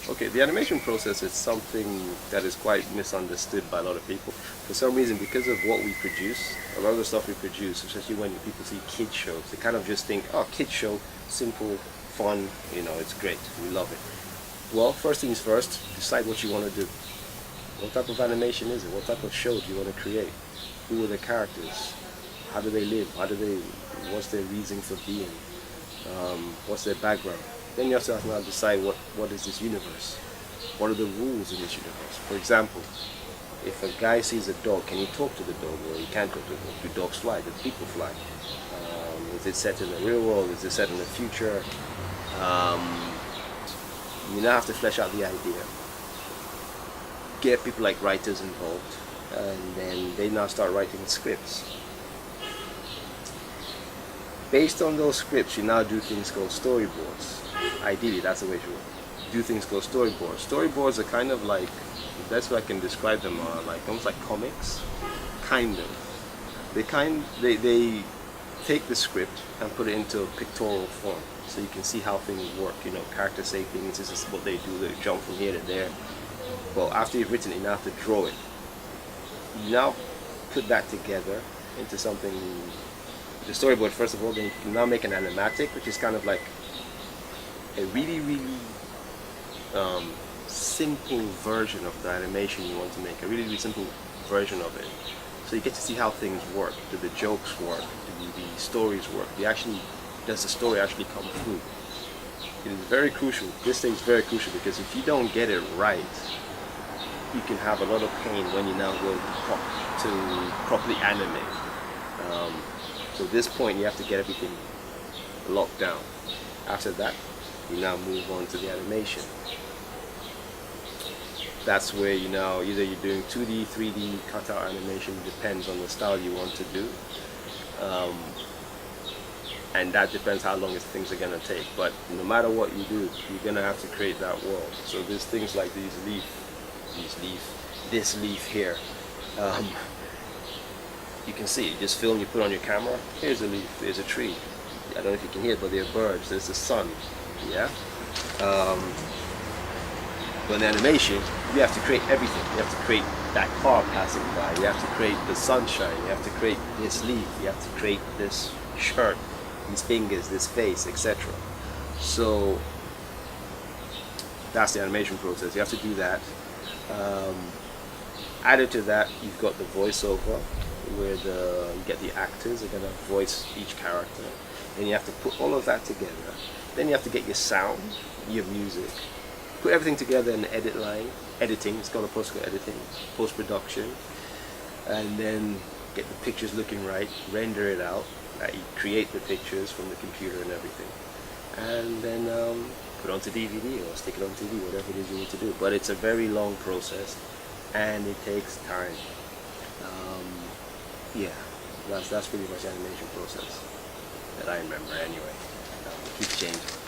Okay, the animation process is something that is quite misunderstood by a lot of people. For some reason, because of what we produce, a lot of the stuff we produce, especially when people see kids shows, they kind of just think, oh, kids show, simple, fun, you know, it's great, we love it. Well, first things first, decide what you want to do. What type of animation is it? What type of show do you want to create? Who are the characters? How do they live? What's their reason for being? What's their background? Then you have to now decide what is this universe? What are the rules in this universe? For example, if a guy sees a dog, can he talk to the dog? Or he can't talk to the dog. Do dogs fly? Do people fly? Is it set in the real world? Is it set in the future? You now have to flesh out the idea. Get people like writers involved, and then they now start writing scripts. Based on those scripts, you now do things called storyboards. Ideally, that's the way to do things called storyboards. Storyboards are kind of like, the best way I can describe them are like almost like comics, kind of. They take the script and put it into a pictorial form, so you can see how things work. You know, characters say things. This is what they do. They jump from here to there. Well, after you've written it, you now have to draw it. You now put that together into something. The storyboard, first of all, then you can now make an animatic, which is kind of like a really, really simple version of the animation you want to make. A really, really simple version of it. So you get to see how things work. Do the jokes work? Do the stories work? Does the story actually come through? It is very crucial. This thing is very crucial, because if you don't get it right, you can have a lot of pain when you now go to properly animate. So at this point, you have to get everything locked down. After that, you now move on to the animation. That's where you now, either you're doing 2D, 3D, cutout animation, depends on the style you want to do. And that depends how long things are going to take. But no matter what you do, you're going to have to create that world. So there's things like this leaf here. You can see, you just film, you put on your camera, here's a leaf, there's a tree. I don't know if you can hear it, but there are birds, there's the sun, yeah? But in animation, you have to create everything. You have to create that car passing by, you have to create the sunshine, you have to create this leaf, you have to create this shirt, these fingers, this face, etc. So, that's the animation process. You have to do that. Added to that, you've got the voiceover, where you get the actors are going to voice each character. Then you have to put all of that together. Then you have to get your sound, your music, put everything together in the edit line, editing, it's called editing, post-production, and then get the pictures looking right, render it out, you create the pictures from the computer and everything, and then put it onto DVD or stick it on TV, whatever it is you need to do. But it's a very long process, and it takes time. Yeah, that's pretty much the animation process that I remember anyway. It keeps changing.